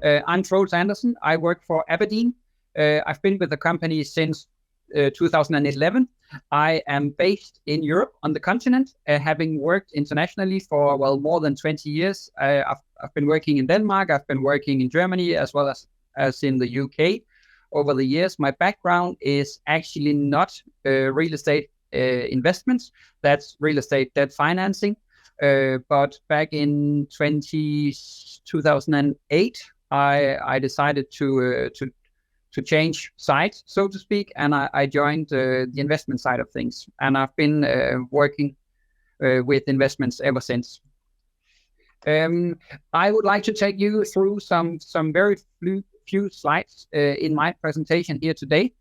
I'm Troels Andersen. I work for abrdn. I've been with the company since 2011. I am based in Europe on the continent, having worked internationally for, more than 20 years. I've been working in Denmark, I've been working in Germany, as well as in the UK over the years. My background is actually not real estate investments. That's real estate debt financing. But back in 2008, I decided to change sides, so to speak, and I joined the investment side of things, and I've been working with investments ever since. I would like to take you through some very few slides in my presentation here today.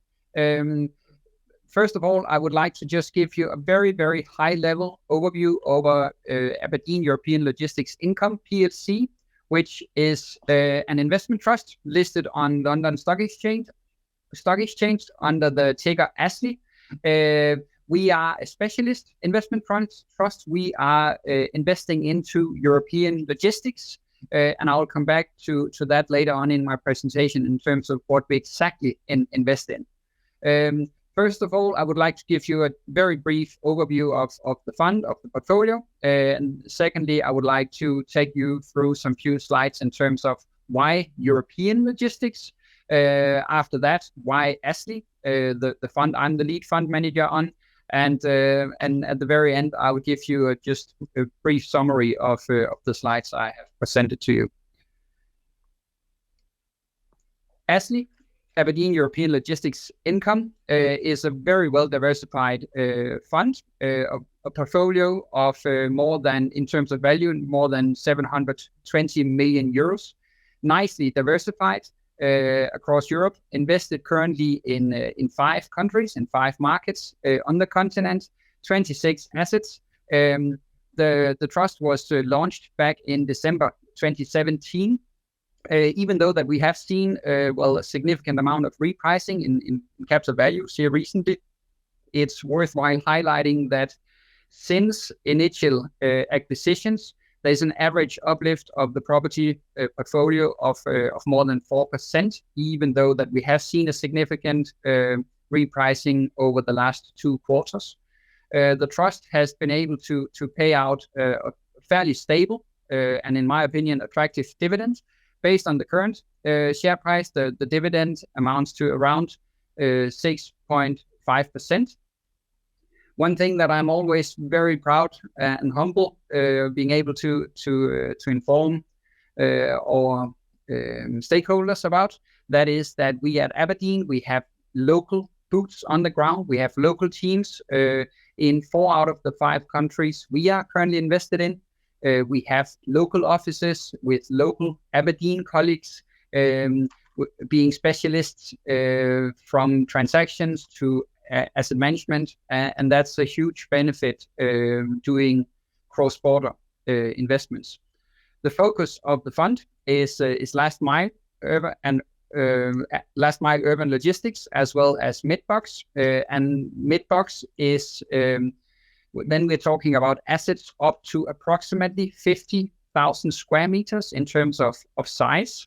First of all, I would like to just give you a very, very high-level overview over abrdn European Logistics Income PLC, which is an investment trust listed on London Stock Exchange under the ticker ASLI. We are a specialist investment trust. We are investing into European logistics, and I will come back to that later on in my presentation in terms of what we exactly invest in. First of all, I would like to give you a very brief overview of the fund, of the portfolio. And secondly, I would like to take you through some few slides in terms of why European logistics. After that, why ASLI, the fund I'm the lead fund manager on. And at the very end, I will give you just a brief summary of the slides I have presented to you. ASLI, abrdn European Logistics Income, is a very well diversified fund, a portfolio of more than, in terms of value, more than 720 million euros, nicely diversified across Europe, invested currently in 5 countries, in 5 markets on the continent, 26 assets. The trust was launched back in December 2017. Even though that we have seen a significant amount of repricing in capital values here recently, it's worthwhile highlighting that since initial acquisitions, there's an average uplift of the property portfolio of more than 4%, even though that we have seen a significant repricing over the last 2 quarters. The trust has been able to pay out a fairly stable and, in my opinion, attractive dividend. Based on the current share price, the dividend amounts to around 6.5%. One thing that I'm always very proud and humble being able to inform our stakeholders about, that is that we at abrdn, we have local boots on the ground. We have local teams in 4 out of the 5 countries we are currently invested in. We have local offices with local abrdn colleagues, being specialists from transactions to asset management, and that's a huge benefit doing cross-border investments. The focus of the fund is last mile urban logistics, as well as mid-box, and mid-box is then we're talking about assets up to approximately 50,000 square meters in terms of size.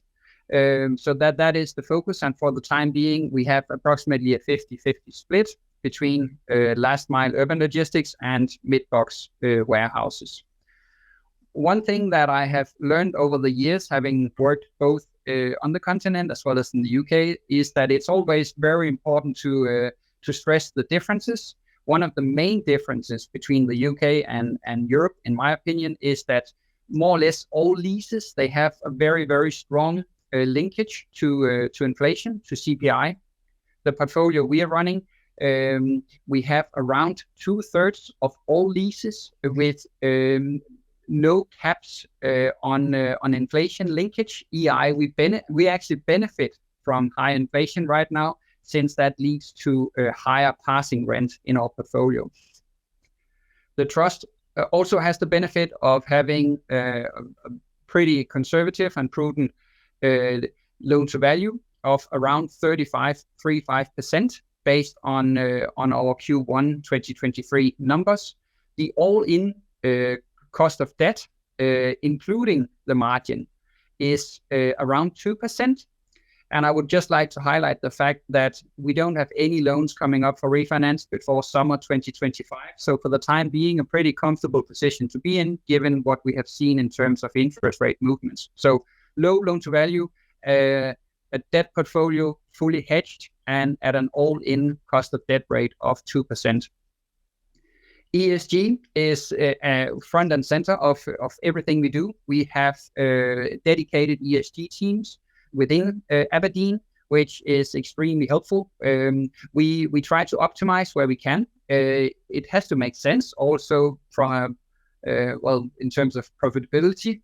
So that is the focus. And for the time being, we have approximately a 50-50 split between last mile urban logistics and mid-box warehouses. One thing that I have learned over the years, having worked both on the continent as well as in the UK, is that it's always very important to stress the differences. One of the main differences between the UK and Europe, in my opinion, is that more or less all leases, they have a very, very strong linkage to inflation, to CPI. The portfolio we are running, we have around 2/3 of all leases with no caps on inflation linkage. We actually benefit from high inflation right now, since that leads to a higher passing rent in our portfolio. The trust also has the benefit of having a pretty conservative and prudent loan to value of around 35% based on our Q1 2023 numbers. The all-in cost of debt, including the margin, is around 2%. And I would just like to highlight the fact that we don't have any loans coming up for refinance before summer 2025. So for the time being, a pretty comfortable position to be in, given what we have seen in terms of interest rate movements. So low loan to value, a debt portfolio fully hedged, and at an all-in cost of debt rate of 2%. ESG is front and center of everything we do. We have dedicated ESG teams within abrdn, which is extremely helpful. We try to optimize where we can. It has to make sense also from in terms of profitability.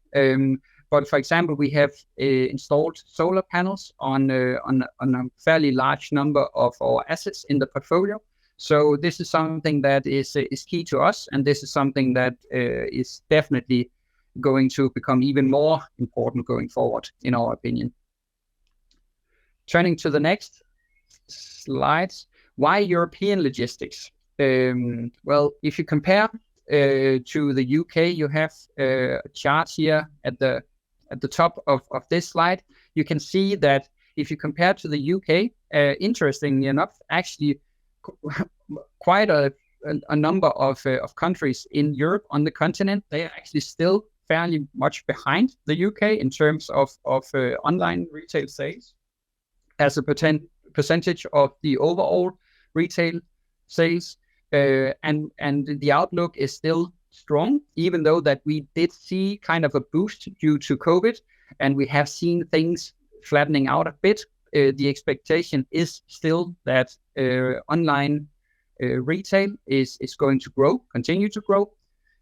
But for example, we have installed solar panels on a fairly large number of our assets in the portfolio. So this is something that is key to us, and this is something that is definitely going to become even more important going forward, in our opinion. Turning to the next slides, why European logistics? Well, if you compare to the UK, you have a chart here at the top of this slide. You can see that if you compare to the UK, interestingly enough, actually quite a number of countries in Europe on the continent, they are actually still fairly much behind the UK in terms of online retail sales as a percentage of the overall retail sales. And the outlook is still strong, even though that we did see kind of a boost due to COVID, and we have seen things flattening out a bit. The expectation is still that online retail is going to continue to grow.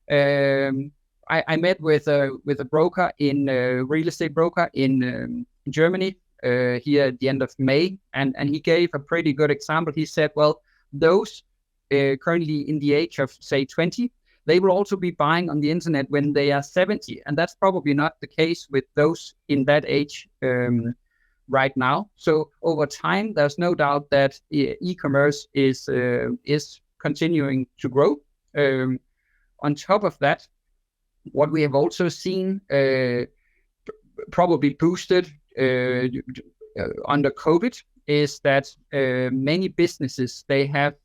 I met with a broker real estate broker in Germany here at the end of May, and he gave a pretty good example. He said, well, those currently in the age of, say, 20, they will also be buying on the internet when they are 70, and that's probably not the case with those in that age right now. So over time, there's no doubt that e-commerce is continuing to grow. On top of that, what we have also seen, probably boosted under COVID, is that many businesses they have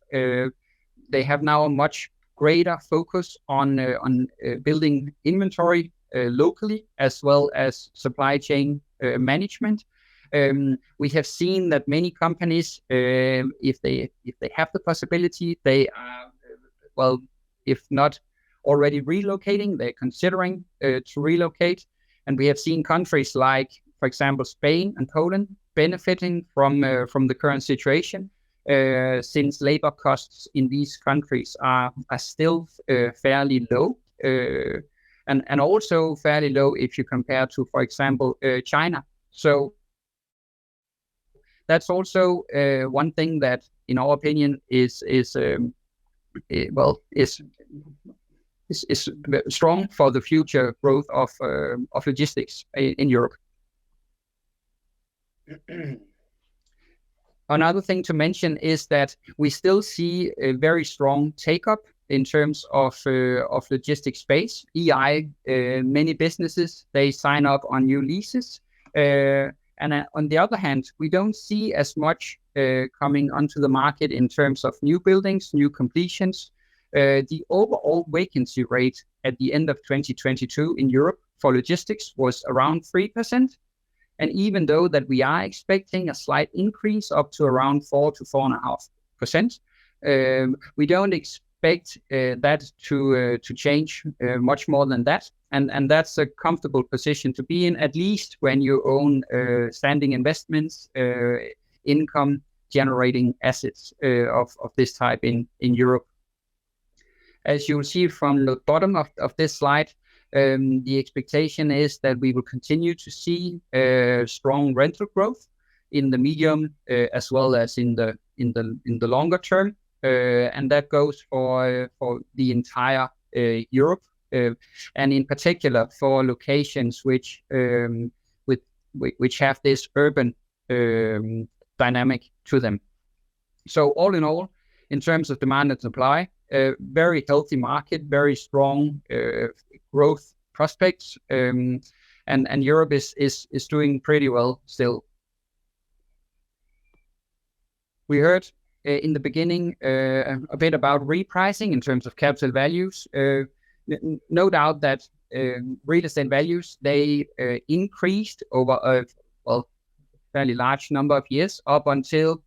now a much greater focus on building inventory locally, as well as supply chain management. We have seen that many companies, if they have the possibility, they are if not already relocating, they're considering to relocate. And we have seen countries like, for example, Spain and Poland benefiting from the current situation, since labor costs in these countries are still fairly low, and also fairly low if you compare to, for example, China. So that's also one thing that, in our opinion, is strong for the future growth of logistics in Europe. Another thing to mention is that we still see a very strong take-up in terms of logistics space. EI, many businesses, they sign up on new leases. And on the other hand, we don't see as much coming onto the market in terms of new buildings, new completions. The overall vacancy rate at the end of 2022 in Europe for logistics was around 3%. And even though that we are expecting a slight increase up to around 4 to 4.5%, we don't expect that to change much more than that. And that's a comfortable position to be in, at least when you own standing investments, income generating assets of this type in Europe. As you will see from the bottom of this slide, the expectation is that we will continue to see strong rental growth in the medium as well as in the longer term, and that goes for the entire Europe, and in particular for locations which have this urban dynamic to them. So all in all, in terms of demand and supply, very healthy market, very strong growth prospects, and and Europe is doing pretty well still. We heard in the beginning a bit about repricing in terms of capital values. No doubt that real estate values, they increased over a fairly large number of years up until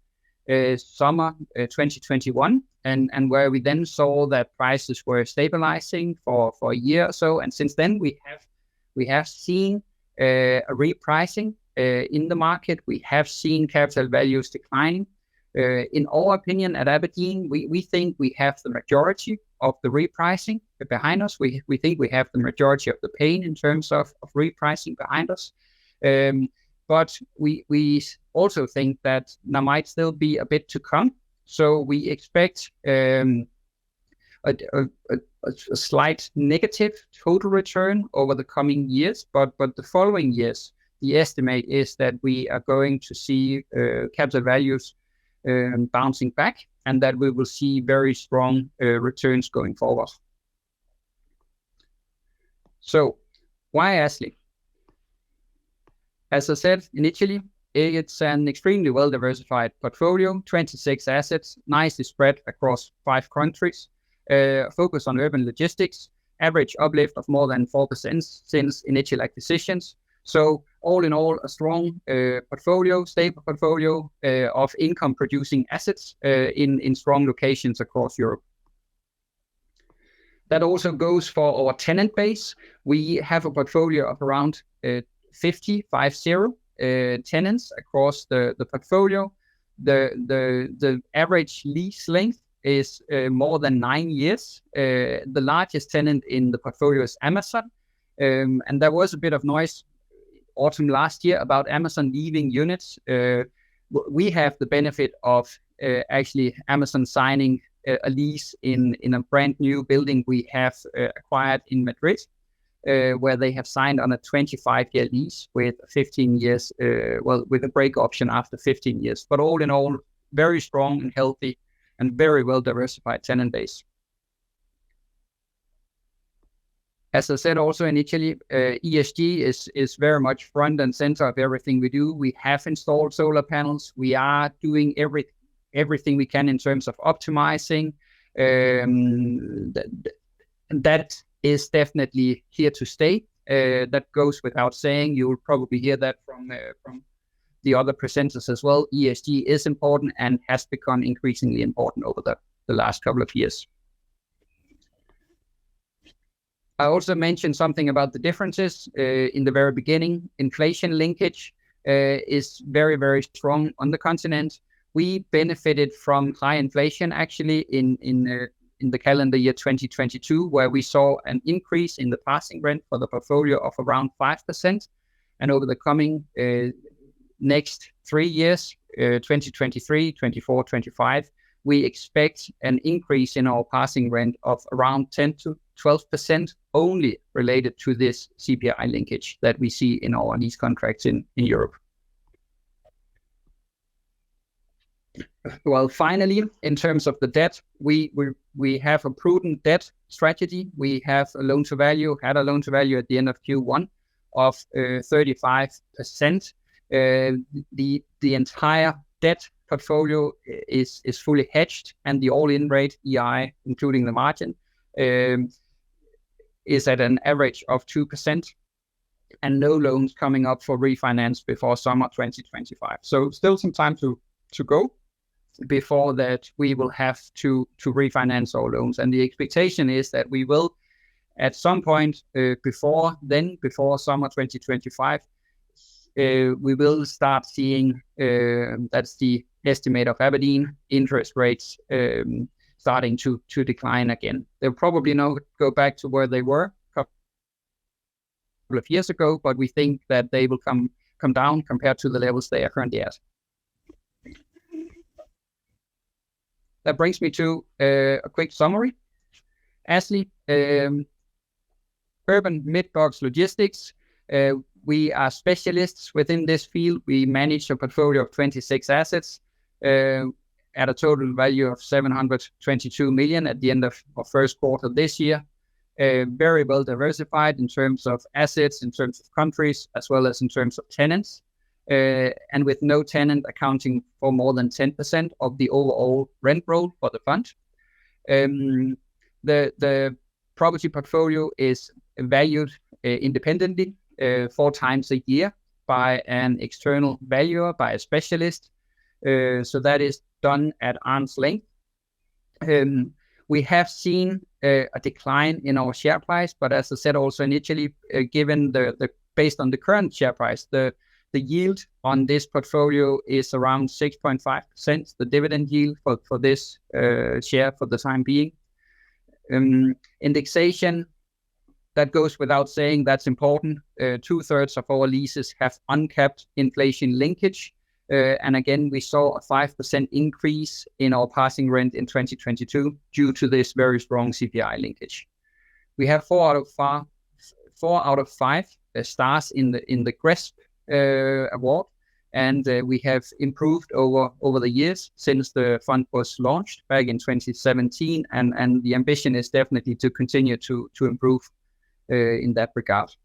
summer 2021, and where we then saw that prices were stabilizing for a year or so, and since then we have seen a repricing in the market. We have seen capital values declining. In our opinion at abrdn, we think we have the majority of the repricing behind us. We think we have the majority of the pain in terms of repricing behind us. But we also think that there might still be a bit to come. So we expect a slight negative total return over the coming years. But the following years, the estimate is that we are going to see capital values bouncing back, and that we will see very strong returns going forward. So why Astley? As I said initially, it's an extremely well-diversified portfolio, 26 assets, nicely spread across 5 countries, focus on urban logistics, average uplift of more than 4% since initial acquisitions. So all in all, a strong portfolio, stable portfolio of income-producing assets in strong locations across Europe. That also goes for our tenant base. We have a portfolio of around 50 tenants across the portfolio. The average lease length is more than 9 years. The largest tenant in the portfolio is Amazon, and there was a bit of noise autumn last year about Amazon leaving units. We have the benefit of actually Amazon signing a lease in a brand new building we have acquired in Madrid, where they have signed on a 25-year lease with 15 years, with a break option after 15 years. But all in all, very strong and healthy and very well diversified tenant base. As I said also initially, ESG is very much front and center of everything we do. We have installed solar panels. We are doing everything we can in terms of optimizing. That is definitely here to stay. That goes without saying. You will probably hear that from the other presenters as well. ESG is important and has become increasingly important over the last couple of years. I also mentioned something about the differences in the very beginning. Inflation linkage is very, very strong on the continent. We benefited from high inflation actually in the calendar year 2022, where we saw an increase in the passing rent for the portfolio of around 5%. And over the coming next 3 years, 2023, 24, 25, we expect an increase in our passing rent of around 10 to 12% only related to this CPI linkage that we see in our lease contracts in Europe. Well, finally, in terms of the debt, we have a prudent debt strategy. We have a loan to value at the end of Q1 of 35%. The entire debt portfolio is fully hedged, and the all-in rate EI, including the margin, is at an average of 2%, and no loans coming up for refinance before summer 2025. So still some time to go before that we will have to refinance our loans. And the expectation is that we will, at some point before summer 2025, we will start seeing, that's the estimate of abrdn, interest rates starting to decline again. They'll probably not go back to where they were a couple of years ago, but we think that they will come down compared to the levels they are currently at. That brings me to a quick summary. Astley, urban mid-box logistics. We are specialists within this field. We manage a portfolio of 26 assets at a total value of 722 million at the end of first quarter this year. very well diversified in terms of assets, in terms of countries, as well as in terms of tenants, and with no tenant accounting for more than 10% of the overall rent roll for the fund. The property portfolio is valued independently 4 times a year by an external valuer, by a specialist. So that is done at arm's length. We have seen a decline in our share price, but as I said also initially, given the based on the current share price, the yield on this portfolio is around 6.5%, the dividend yield for this share for the time being. Indexation, that goes without saying, that's important. 2/3 of our leases have uncapped inflation linkage. And again, we saw a 5% increase in our passing rent in 2022 due to this very strong CPI linkage. We have 4 out of 5 stars in the GRESB award, and we have improved over the years since the fund was launched back in 2017, and the ambition is definitely to continue to improve in that regard.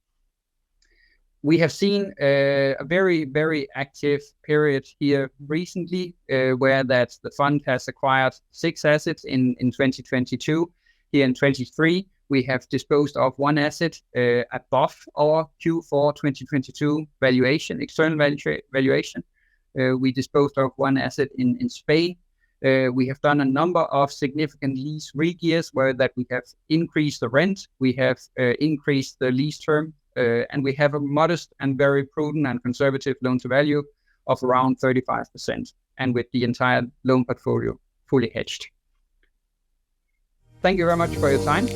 We have seen a very, very active period here recently, where that the fund has acquired 6 assets in 2022. Here in 23, we have disposed of 1 asset above our Q4 2022 valuation, external valuation. We disposed of 1 asset in Spain. We have done a number of significant lease re-gears where that we have increased the rent, we have increased the lease term, and we have a modest and very prudent and conservative loan-to-value of around 35%, and with the entire loan portfolio fully hedged. Thank you very much for your time.